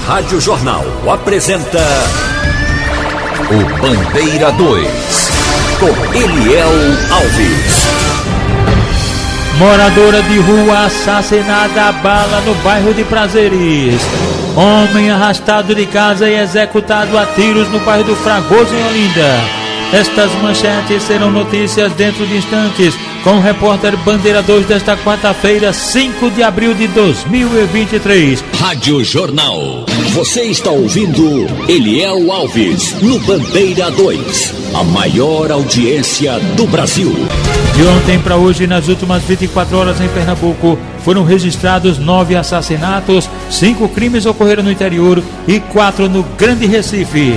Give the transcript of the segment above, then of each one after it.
Rádio Jornal apresenta o Bandeira 2, com Eliel Alves. Moradora de rua assassinada a bala no bairro de Prazeres. Homem arrastado de casa e executado a tiros no bairro do Fragoso, em Olinda. Estas manchetes serão notícias dentro de instantes, com o repórter Bandeira 2 desta quarta-feira, 5 de abril de 2023. Rádio Jornal. Você está ouvindo Eliel Alves no Bandeira 2, a maior audiência do Brasil. De ontem para hoje, nas últimas 24 horas em Pernambuco, foram registrados 9 assassinatos, 5 crimes ocorreram no interior e 4 no Grande Recife.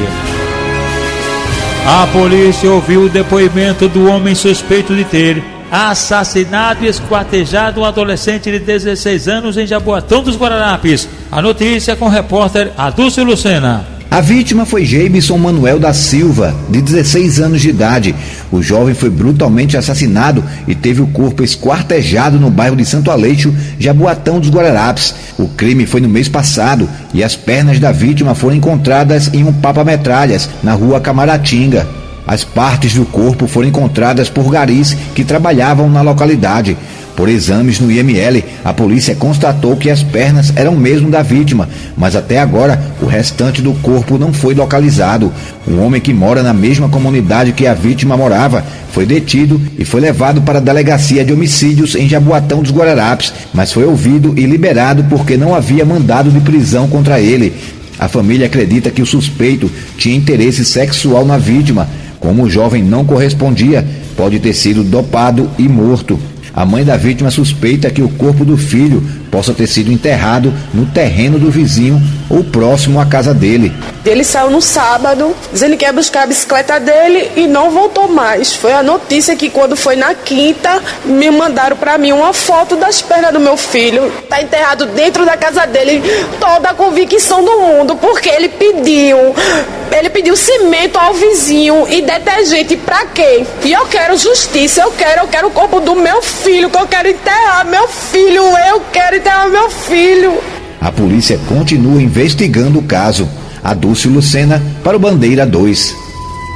A polícia ouviu o depoimento do homem suspeito de ter assassinado e esquartejado um adolescente de 16 anos em Jaboatão dos Guararapes. A notícia com o repórter Adúcio Lucena. A vítima foi Jameson Manuel da Silva, de 16 anos de idade. O jovem foi brutalmente assassinado e teve o corpo esquartejado no bairro de Santo Aleixo, Jaboatão dos Guararapes. O crime foi no mês passado e as pernas da vítima foram encontradas em um papa-metralhas, na rua Camaratinga. As partes do corpo foram encontradas por garis que trabalhavam na localidade. Por exames no IML, a polícia constatou que as pernas eram mesmo da vítima, mas até agora o restante do corpo não foi localizado. Um homem que mora na mesma comunidade que a vítima morava foi detido e foi levado para a delegacia de homicídios em Jaboatão dos Guararapes, mas foi ouvido e liberado porque não havia mandado de prisão contra ele. A família acredita que o suspeito tinha interesse sexual na vítima. Como o jovem não correspondia, pode ter sido dopado e morto. A mãe da vítima suspeita que o corpo do filho possa ter sido enterrado no terreno do vizinho ou próximo à casa dele. Ele saiu no sábado, dizendo que ia buscar a bicicleta dele e não voltou mais. Foi a notícia que quando foi na quinta, me mandaram para mim uma foto das pernas do meu filho. Tá enterrado dentro da casa dele, toda a convicção do mundo, porque ele pediu cimento ao vizinho e detergente pra quê? E eu quero justiça, eu quero o corpo do meu filho, que eu quero enterrar meu filho, eu quero enterrar meu filho. A polícia continua investigando o caso. Adúcio Lucena para o Bandeira 2.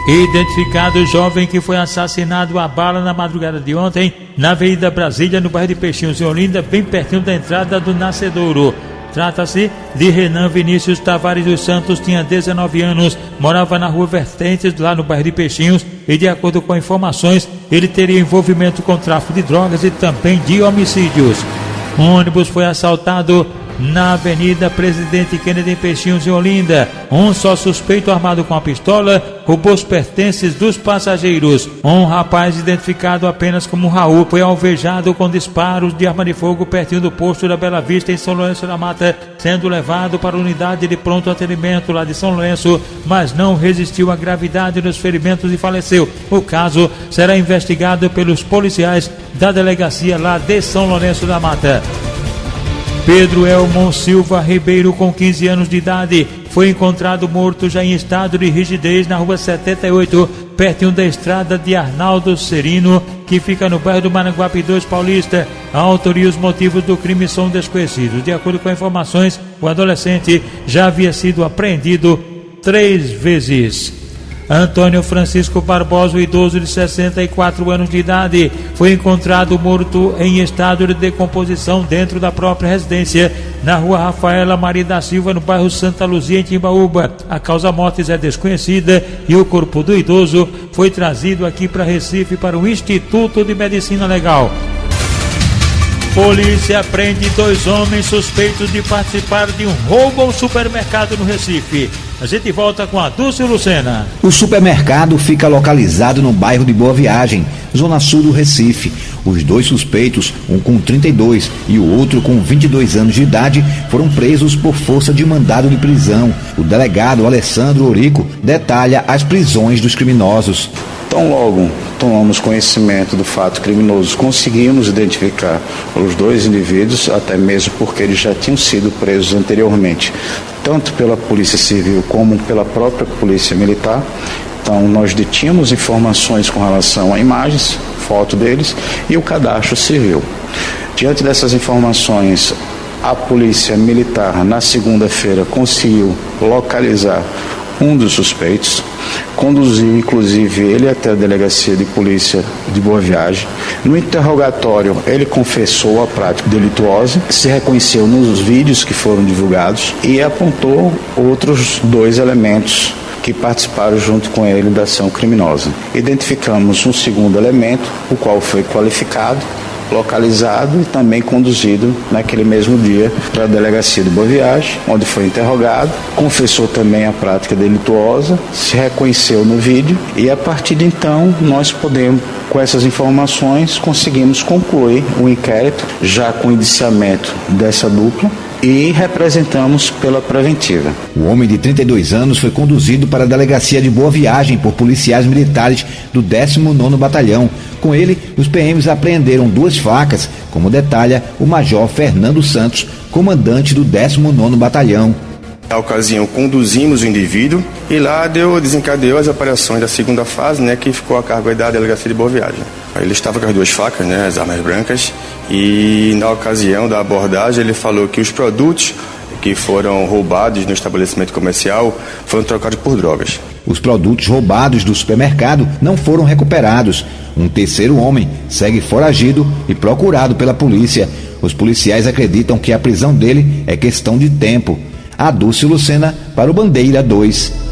Identificado o jovem que foi assassinado a bala na madrugada de ontem, na Avenida Brasília, no bairro de Peixinhos, em Olinda, bem pertinho da entrada do Nascedouro. Trata-se de Renan Vinícius Tavares dos Santos, tinha 19 anos, morava na rua Vertentes, lá no bairro de Peixinhos, e de acordo com informações, ele teria envolvimento com tráfico de drogas e também de homicídios. Um ônibus foi assaltado na Avenida Presidente Kennedy, em Peixinhos, em Olinda. Um só suspeito armado com a pistola roubou os pertences dos passageiros. Um rapaz identificado apenas como Raul foi alvejado com disparos de arma de fogo pertinho do posto da Bela Vista, em São Lourenço da Mata, sendo levado para a unidade de pronto atendimento lá de São Lourenço, mas não resistiu à gravidade dos ferimentos e faleceu. O caso será investigado pelos policiais da delegacia lá de São Lourenço da Mata. Pedro Elmon Silva Ribeiro, com 15 anos de idade, foi encontrado morto já em estado de rigidez na rua 78, pertinho da estrada de Arnaldo Serino, que fica no bairro do Maranguape 2 Paulista. A autoria e os motivos do crime são desconhecidos. De acordo com informações, o adolescente já havia sido apreendido 3 vezes. Antônio Francisco Barbosa, idoso de 64 anos de idade, foi encontrado morto em estado de decomposição dentro da própria residência, na rua Rafaela Maria da Silva, no bairro Santa Luzia, em Timbaúba. A causa-mortes é desconhecida e o corpo do idoso foi trazido aqui para Recife para o Instituto de Medicina Legal. Polícia prende 2 homens suspeitos de participar de um roubo ao supermercado no Recife. A gente volta com Adúcio Lucena. O supermercado fica localizado no bairro de Boa Viagem, zona sul do Recife. Os 2 suspeitos, um com 32 e o outro com 22 anos de idade, foram presos por força de mandado de prisão. O delegado Alessandro Orico detalha as prisões dos criminosos. Tão logo tomamos conhecimento do fato criminoso, conseguimos identificar os 2 indivíduos, até mesmo porque eles já tinham sido presos anteriormente, tanto pela Polícia Civil como pela própria Polícia Militar. Então nós detínhamos informações com relação a imagens, foto deles e o cadastro civil. Diante dessas informações, A polícia militar, na segunda-feira, conseguiu localizar um dos suspeitos, conduziu inclusive ele até a delegacia de polícia de Boa Viagem. No interrogatório, ele confessou a prática delituosa, se reconheceu nos vídeos que foram divulgados e apontou outros 2 elementos que participaram junto com ele da ação criminosa. Identificamos um segundo elemento, o qual foi qualificado, localizado e também conduzido naquele mesmo dia para a delegacia de Boa Viagem, onde foi interrogado, confessou também a prática delituosa, se reconheceu no vídeo e a partir de então nós podemos, com essas informações, conseguimos concluir o inquérito já com o indiciamento dessa dupla e representamos pela preventiva. O homem de 32 anos foi conduzido para a delegacia de Boa Viagem por policiais militares do 19º Batalhão. Com ele, os PMs apreenderam 2 facas, como detalha o Major Fernando Santos, comandante do 19º Batalhão. Na ocasião, conduzimos o indivíduo e lá desencadeou as operações da segunda fase, que ficou a cargo da delegacia de Boa Viagem. Ele estava com as 2 facas, as armas brancas, e na ocasião da abordagem ele falou que os produtos que foram roubados no estabelecimento comercial foram trocados por drogas. Os produtos roubados do supermercado não foram recuperados. Um terceiro homem segue foragido e procurado pela polícia. Os policiais acreditam que a prisão dele é questão de tempo. Adúcio Lucena para o Bandeira 2.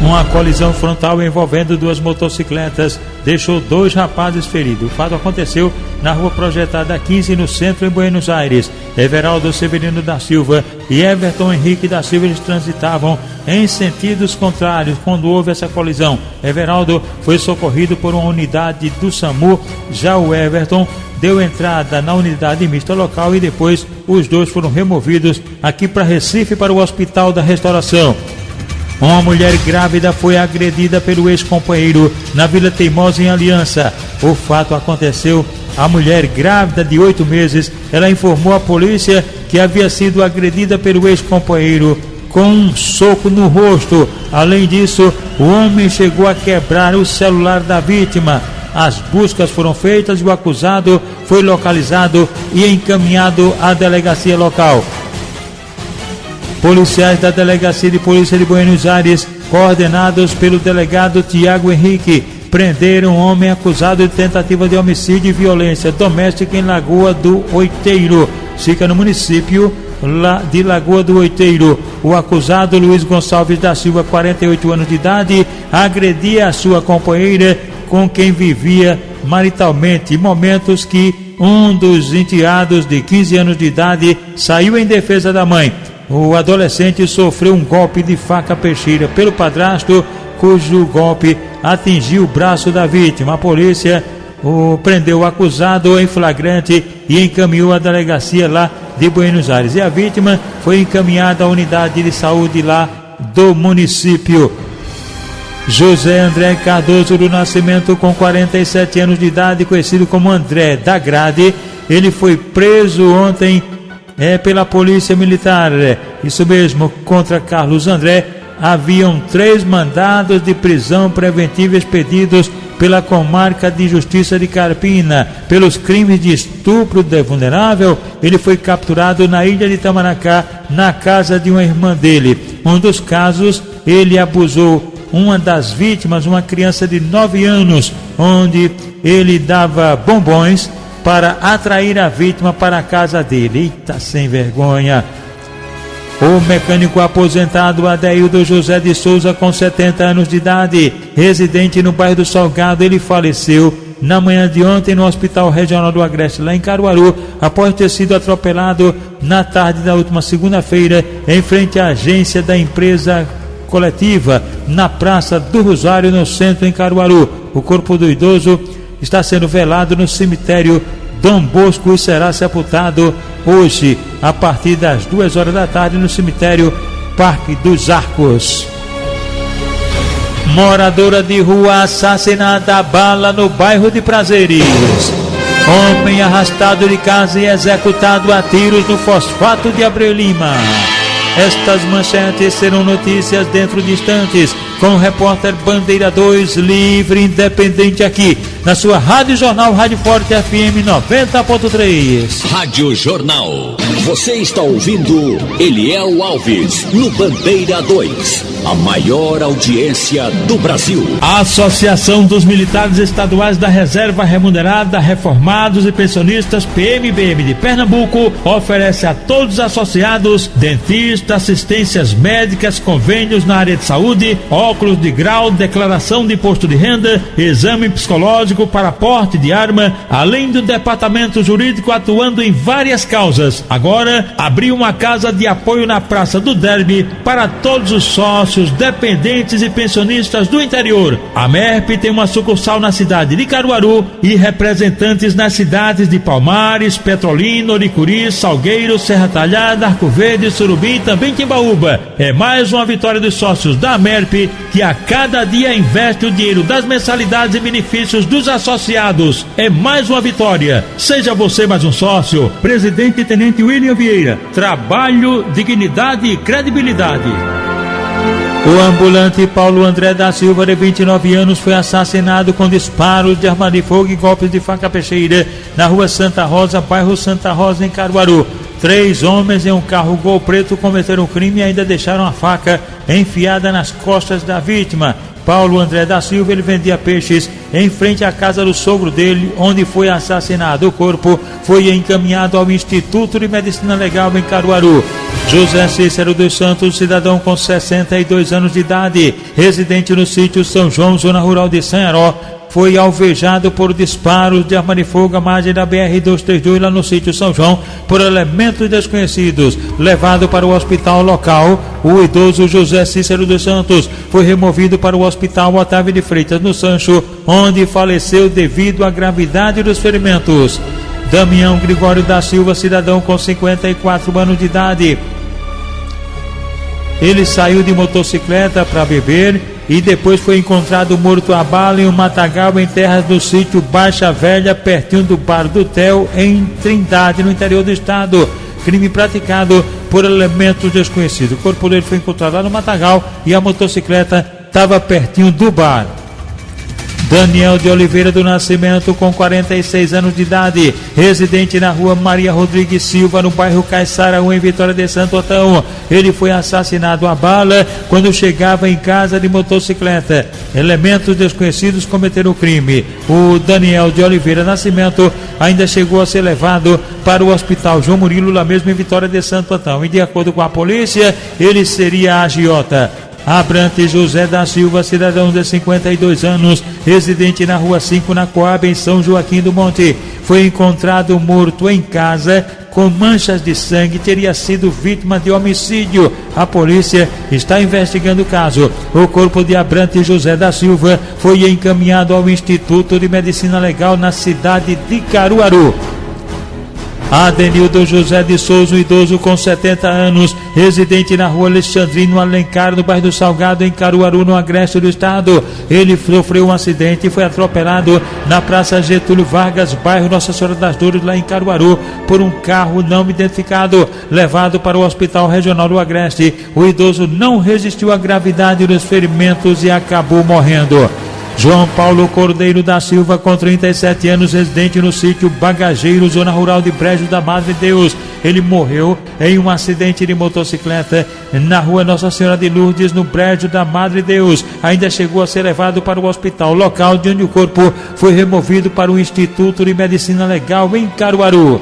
Uma colisão frontal envolvendo 2 motocicletas deixou 2 rapazes feridos. O fato aconteceu na rua Projetada 15, no centro, em Buenos Aires. Everaldo Severino da Silva e Everton Henrique da Silva, eles transitavam em sentidos contrários quando houve essa colisão. Everaldo foi socorrido por uma unidade do SAMU, já o Everton deu entrada na unidade mista local e depois os 2 foram removidos aqui para Recife, para o Hospital da Restauração. Uma mulher grávida foi agredida pelo ex-companheiro na Vila Teimosa, em Aliança. O fato aconteceu, a mulher grávida de 8 meses, ela informou à polícia que havia sido agredida pelo ex-companheiro com um soco no rosto. Além disso, o homem chegou a quebrar o celular da vítima. As buscas foram feitas e o acusado foi localizado e encaminhado à delegacia local. Policiais da Delegacia de Polícia de Buenos Aires, coordenados pelo delegado Tiago Henrique, prenderam um homem acusado de tentativa de homicídio e violência doméstica em Lagoa do Oiteiro. Fica no município de Lagoa do Oiteiro. O acusado, Luiz Gonçalves da Silva, 48 anos de idade, agredia a sua companheira com quem vivia maritalmente. Momentos que um dos enteados de 15 anos de idade saiu em defesa da mãe. O adolescente sofreu um golpe de faca peixeira pelo padrasto, cujo golpe atingiu o braço da vítima. A polícia prendeu o acusado em flagrante e encaminhou à delegacia lá de Buenos Aires. E a vítima foi encaminhada à unidade de saúde lá do município. José André Cardoso do Nascimento, com 47 anos de idade, conhecido como André da Grade, ele foi preso ontem pela Polícia Militar. Isso mesmo, contra Carlos André haviam 3 mandados de prisão preventiva expedidos pela Comarca de Justiça de Carpina pelos crimes de estupro de vulnerável. Ele foi capturado na ilha de Itamaracá, na casa de uma irmã dele. Um dos casos, ele abusou uma das vítimas, uma criança de 9 anos, onde ele dava bombons para atrair a vítima para a casa dele. Eita, sem vergonha. O mecânico aposentado Adeildo José de Souza, com 70 anos de idade, residente no bairro do Salgado, ele faleceu na manhã de ontem no Hospital Regional do Agreste, lá em Caruaru, após ter sido atropelado na tarde da última segunda-feira, em frente à agência da empresa coletiva, na Praça do Rosário, no centro, em Caruaru. O corpo do idoso está sendo velado no cemitério Dom Bosco e será sepultado hoje, a partir das 2 horas da tarde, no cemitério Parque dos Arcos. Moradora de rua assassinada a bala no bairro de Prazeres. Homem arrastado de casa e executado a tiros no Fosfato de Abreu Lima. Estas manchetes serão notícias dentro de instantes. com o repórter Bandeira 2, livre, independente, aqui na sua Rádio Jornal, Rádio Forte FM 90.3. Rádio Jornal. Você está ouvindo Eliel Alves no Bandeira 2, a maior audiência do Brasil. A Associação dos Militares Estaduais da Reserva Remunerada, Reformados e Pensionistas, PMBM de Pernambuco, oferece a todos os associados dentistas, assistências médicas, convênios na área de saúde, óculos de grau, declaração de imposto de renda, exame psicológico para porte de arma, além do departamento jurídico atuando em várias causas. Agora, abriu uma casa de apoio na Praça do Derby para todos os sócios, dependentes e pensionistas do interior. A MERP tem uma sucursal na cidade de Caruaru e representantes nas cidades de Palmares, Petrolina, Oricuri, Salgueiro, Serra Talhada, Arco Verde, Surubim e também Timbaúba. É mais uma vitória dos sócios da MERP, que a cada dia investe o dinheiro das mensalidades e benefícios dos associados. É mais uma vitória. Seja você mais um sócio. Presidente e Tenente William Vieira. Trabalho, dignidade e credibilidade. O ambulante Paulo André da Silva, de 29 anos, foi assassinado com disparos de arma de fogo e golpes de faca peixeira na rua Santa Rosa, bairro Santa Rosa, em Caruaru. 3 homens em um carro Gol preto cometeram o crime e ainda deixaram a faca enfiada nas costas da vítima. Paulo André da Silva, ele vendia peixes em frente à casa do sogro dele, onde foi assassinado. O corpo foi encaminhado ao Instituto de Medicina Legal em Caruaru. José Cícero dos Santos, cidadão com 62 anos de idade, residente no sítio São João, zona rural de Sanharó, foi alvejado por disparos de arma de fogo à margem da BR-232 lá no sítio São João por elementos desconhecidos. Levado para o hospital local, o idoso José Cícero dos Santos foi removido para o hospital Otávio de Freitas, no Sancho, onde faleceu devido à gravidade dos ferimentos. Damião Gregório da Silva, cidadão com 54 anos de idade, ele saiu de motocicleta para beber e depois foi encontrado morto a bala em um matagal em terras do sítio Baixa Velha, pertinho do Bar do Tel, em Trindade, no interior do estado. Crime praticado por elementos desconhecidos. O corpo dele foi encontrado lá no matagal e a motocicleta estava pertinho do bar. Daniel de Oliveira do Nascimento, com 46 anos de idade, residente na rua Maria Rodrigues Silva, no bairro Caiçara 1, em Vitória de Santo Antão. Ele foi assassinado a bala quando chegava em casa de motocicleta. Elementos desconhecidos cometeram o crime. O Daniel de Oliveira Nascimento ainda chegou a ser levado para o Hospital João Murilo, lá mesmo em Vitória de Santo Antão. E de acordo com a polícia, ele seria agiota. Abrantes José da Silva, cidadão de 52 anos, residente na rua 5, na Coab, em São Joaquim do Monte, foi encontrado morto em casa com manchas de sangue, teria sido vítima de homicídio. A polícia está investigando o caso. O corpo de Abrantes José da Silva foi encaminhado ao Instituto de Medicina Legal na cidade de Caruaru. Adenildo José de Souza, um idoso com 70 anos, residente na rua Alexandrino Alencar, no bairro do Salgado, em Caruaru, no agreste do estado. Ele sofreu um acidente e foi atropelado na Praça Getúlio Vargas, bairro Nossa Senhora das Dores, lá em Caruaru, por um carro não identificado. Levado para o Hospital Regional do Agreste, o idoso não resistiu à gravidade dos ferimentos e acabou morrendo. João Paulo Cordeiro da Silva, com 37 anos, residente no sítio Bagageiro, zona rural de Brejo da Madre Deus. Ele morreu em um acidente de motocicleta na rua Nossa Senhora de Lourdes, no Brejo da Madre Deus. Ainda chegou a ser levado para o hospital local, de onde o corpo foi removido para o Instituto de Medicina Legal em Caruaru.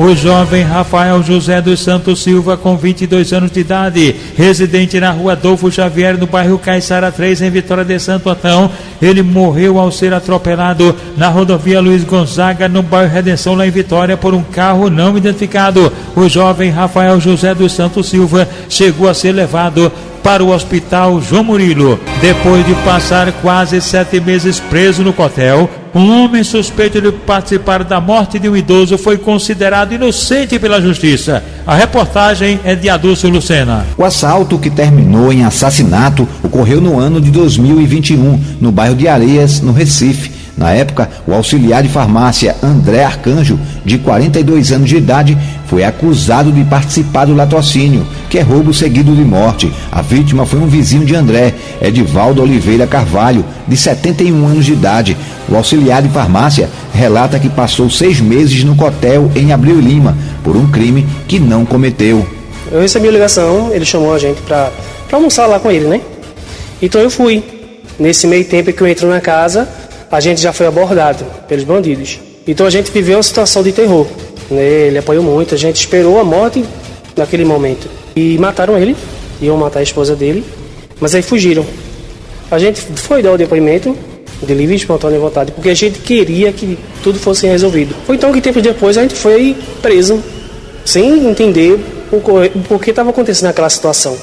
O jovem Rafael José dos Santos Silva, com 22 anos de idade, residente na rua Adolfo Xavier, no bairro Caiçara 3, em Vitória de Santo Antão. Ele morreu ao ser atropelado na rodovia Luiz Gonzaga, no bairro Redenção, lá em Vitória, por um carro não identificado. O jovem Rafael José dos Santos Silva chegou a ser levado para o Hospital João Murilo. Depois de passar quase 7 meses preso no Cotel, um homem suspeito de participar da morte de um idoso foi considerado inocente pela justiça. A reportagem é de Adúlcio Lucena. O assalto, que terminou em assassinato, ocorreu no ano de 2021, no bairro de Areias, no Recife. Na época, o auxiliar de farmácia André Arcanjo, de 42 anos de idade, foi acusado de participar do latrocínio. que é roubo seguido de morte. A vítima foi um vizinho de André, Edivaldo Oliveira Carvalho, de 71 anos de idade. O auxiliar de farmácia relata que passou 6 meses no cotel em Abreu Lima, por um crime que não cometeu. Eu recebi a ligação, ele chamou a gente para almoçar lá com ele, né? Então eu fui. Nesse meio tempo que eu entro na casa, a gente já foi abordado pelos bandidos. Então a gente viveu uma situação de terror. Ele apoiou muito, a gente esperou a morte naquele momento. E mataram ele, iam matar a esposa dele, mas aí fugiram. A gente foi dar o depoimento de livre e espontânea vontade, porque a gente queria que tudo fosse resolvido. Foi então que tempo depois a gente foi preso, sem entender o porquê estava acontecendo aquela situação.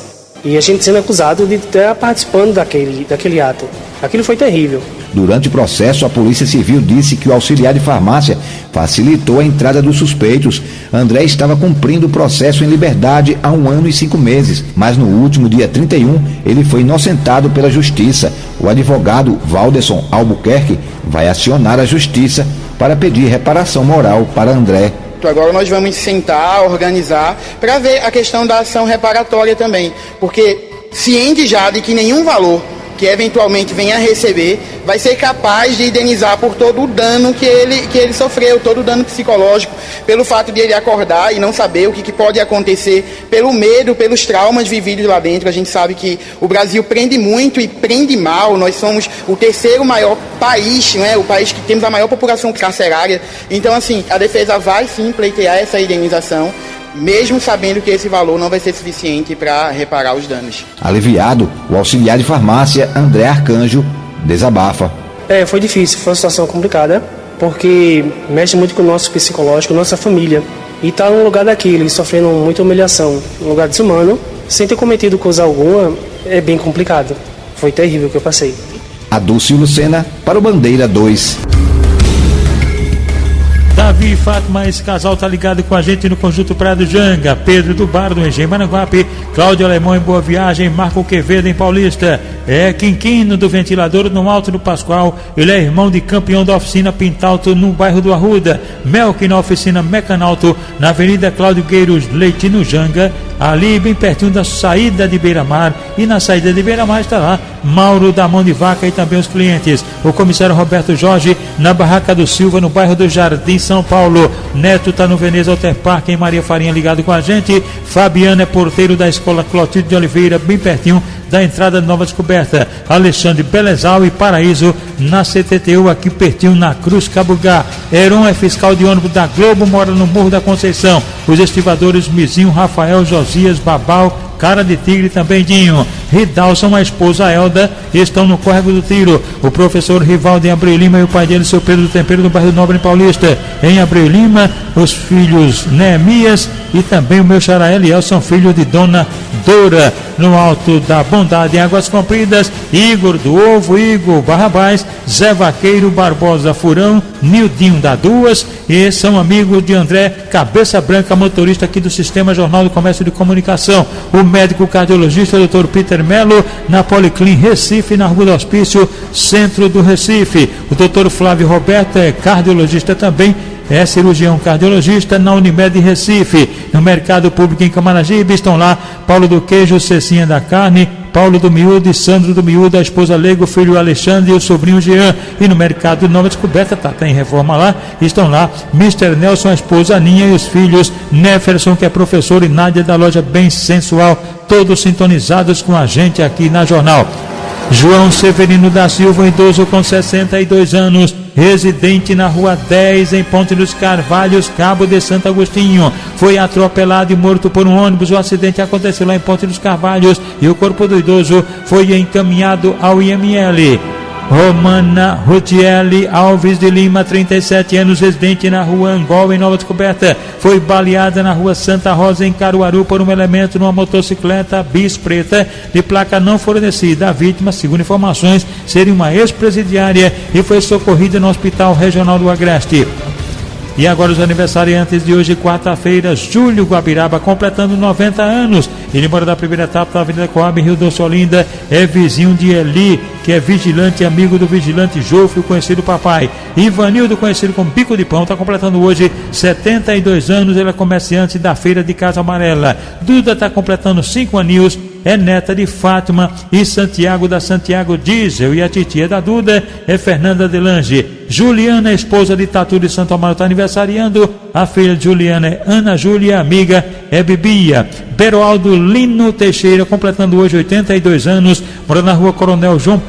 E a gente sendo acusado de estar participando daquele ato. Aquilo foi terrível. Durante o processo, a Polícia Civil disse que o auxiliar de farmácia facilitou a entrada dos suspeitos. André estava cumprindo o processo em liberdade há 1 ano e 5 meses, mas no último dia 31, ele foi inocentado pela Justiça. O advogado Valderson Albuquerque vai acionar a Justiça para pedir reparação moral para André. Agora nós vamos sentar, organizar, para ver a questão da ação reparatória também, porque ciente já de que nenhum valor que eventualmente venha a receber vai ser capaz de indenizar por todo o dano que ele sofreu, todo o dano psicológico, pelo fato de ele acordar e não saber o que pode acontecer, pelo medo, pelos traumas vividos lá dentro. A gente sabe que o Brasil prende muito e prende mal. Nós somos o 3º maior país, né? O país que temos a maior população carcerária. Então, assim, a defesa vai sim pleitear essa indenização, mesmo sabendo que esse valor não vai ser suficiente para reparar os danos. Aliviado, o auxiliar de farmácia André Arcanjo desabafa. Foi difícil, foi uma situação complicada, porque mexe muito com o nosso psicológico, nossa família. E estar num lugar daquele, sofrendo muita humilhação, num lugar desumano, sem ter cometido coisa alguma, é bem complicado. Foi terrível o que eu passei. Adúlcio Lucena para o Bandeira 2. Davi e Fátima, esse casal tá ligado com a gente no Conjunto Praia do Janga. Pedro do Bar do Engenho Maranguape, Cláudio Alemão em Boa Viagem, Marco Quevedo em Paulista, Quinquino do Ventilador no Alto do Pascoal, ele é irmão de Campeão da Oficina Pintalto no bairro do Arruda, Melk na Oficina Mecanalto, na Avenida Cláudio Gueiros Leite no Janga, ali bem pertinho da saída de Beira-Mar, e na saída de Beira-Mar está lá Mauro da Mão de Vaca e também os clientes. O comissário Roberto Jorge na Barraca do Silva, no bairro do Jardim, São Paulo. Neto está no Veneza Alter Park em Maria Farinha ligado com a gente. Fabiano é porteiro da Escola Clotilde de Oliveira, bem pertinho da entrada de Nova Descoberta. Alexandre Belezal e Paraíso na CTTU, aqui pertinho na Cruz Cabugá. Heron é fiscal de ônibus da Globo, mora no Morro da Conceição. Os estivadores Mizinho, Rafael, Josias, Babal, Cara de Tigre também Dinho. Ridalson, a esposa Elda, estão no Córrego do Tiro. O professor Rivaldo em Abreu Lima e o pai dele, seu Pedro do Tempero, do bairro Nobre em Paulista. Em Abreu Lima, os filhos Neemias e também o meu xará Eliel são filhos de Dona Dora. No Alto da Bondade, em Águas Compridas, Igor do Ovo, Igor Barrabás, Zé Vaqueiro, Barbosa Furão, Nildinho da Duas, e são amigos de André Cabeça Branca, motorista aqui do Sistema Jornal do Comércio de Comunicação. O médico cardiologista Dr. Peter Melo, na Policlin Recife, na Rua do Hospício, centro do Recife. O Dr. Flávio Roberto é cardiologista também, é cirurgião cardiologista na Unimed Recife. No Mercado Público em Camaragibe estão lá Paulo do Queijo, Cecinha da Carne, Paulo do Miúdo e Sandro do Miúdo, a esposa Leigo, o filho Alexandre e o sobrinho Jean. E no Mercado Nova Descoberta, tá em reforma lá, estão lá Mr. Nelson, a esposa Aninha e os filhos Neferson, que é professor, e Nádia da loja Bem Sensual, todos sintonizados com a gente aqui na Jornal. João Severino da Silva, um idoso com 62 anos, residente na Rua 10, em Ponte dos Carvalhos, Cabo de Santo Agostinho, foi atropelado e morto por um ônibus. O acidente aconteceu lá em Ponte dos Carvalhos e o corpo do idoso foi encaminhado ao IML. Romana Rutieli Alves de Lima, 37 anos, residente na Rua Angol, em Nova Descoberta, foi baleada na Rua Santa Rosa, em Caruaru, por um elemento numa motocicleta bis preta de placa não fornecida. A vítima, segundo informações, seria uma ex-presidiária e foi socorrida no Hospital Regional do Agreste. E agora os aniversariantes de hoje, quarta-feira, Júlio Guabiraba, completando 90 anos. Ele mora da primeira etapa da Avenida Coab, em Rio Doce, Olinda. É vizinho de Eli, que é vigilante e amigo do vigilante Jofre, conhecido papai. Ivanildo, conhecido como Bico de Pão, está completando hoje 72 anos. Ele é comerciante da Feira de Casa Amarela. Duda está completando 5 aninhos. É neta de Fátima e Santiago da Santiago Diesel. E a titia da Duda é Fernanda Delange. Juliana, esposa de Tatu de Santo Amaro, está aniversariando. A filha de Juliana é Ana Júlia, amiga é Bibia. Beroaldo Lino Teixeira, completando hoje 82 anos, mora na rua Coronel João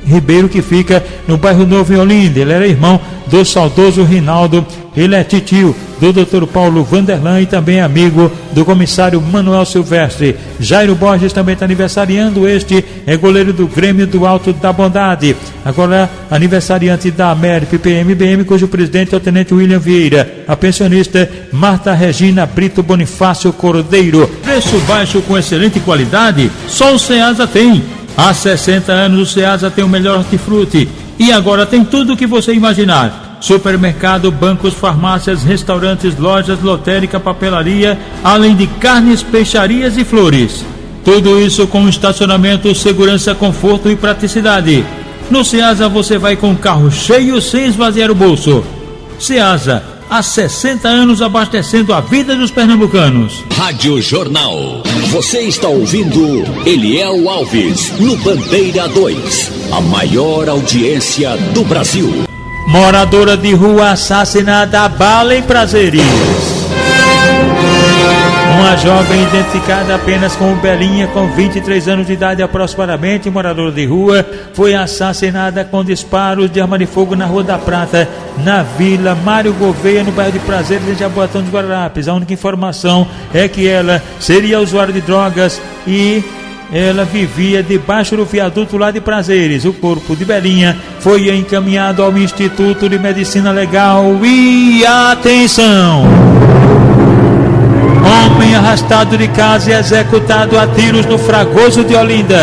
Ribeiro, que fica no bairro Novo em Olinda. Ele era irmão do saudoso Rinaldo. Ele é titio do Dr. Paulo Vanderlan e também amigo do comissário Manuel Silvestre. Jairo Borges também está aniversariando. Este é goleiro do Grêmio do Alto da Bondade. Agora aniversariante da AMERP PMBM, cujo presidente é o tenente William Vieira. A pensionista Marta Regina Brito Bonifácio Cordeiro. Preço baixo com excelente qualidade, só o Ceasa tem. Há 60 anos o Ceasa tem o melhor hortifruti e agora tem tudo o que você imaginar: supermercado, bancos, farmácias, restaurantes, lojas, lotérica, papelaria, além de carnes, peixarias e flores. Tudo isso com estacionamento, segurança, conforto e praticidade. No Ceasa você vai com o carro cheio sem esvaziar o bolso. Ceasa, há 60 anos abastecendo a vida dos pernambucanos. Rádio Jornal. Você está ouvindo Eliel Alves no Bandeira 2, a maior audiência do Brasil. Moradora de rua assassinada a bala em Prazeres. Uma jovem identificada apenas como Belinha, com 23 anos de idade aproximadamente, moradora de rua, foi assassinada com disparos de arma de fogo na Rua da Prata, na Vila Mário Gouveia, no bairro de Prazeres, em Jaboatão dos Guararapes. A única informação é que ela seria usuária de drogas e ela vivia debaixo do viaduto lá de Prazeres. O corpo de Belinha foi encaminhado ao Instituto de Medicina Legal e atenção! Homem arrastado de casa e executado a tiros no Fragoso de Olinda.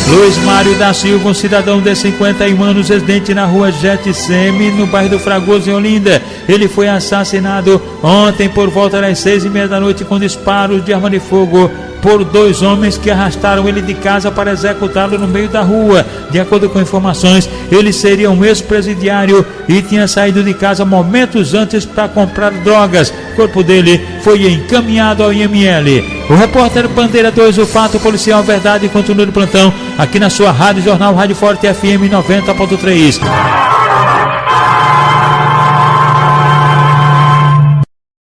Luiz Mário da Silva, um cidadão de 51 anos, residente na rua Getseme, no bairro do Fragoso, em Olinda. Ele foi assassinado ontem por volta das 6:30 da noite com disparos de arma de fogo por 2 homens que arrastaram ele de casa para executá-lo no meio da rua. De acordo com informações, ele seria um ex-presidiário e tinha saído de casa momentos antes para comprar drogas. O corpo dele foi encaminhado ao IML. O repórter Bandeira 2, o fato policial verdade, continua no plantão aqui na sua Rádio Jornal, Rádio Forte FM 90.3.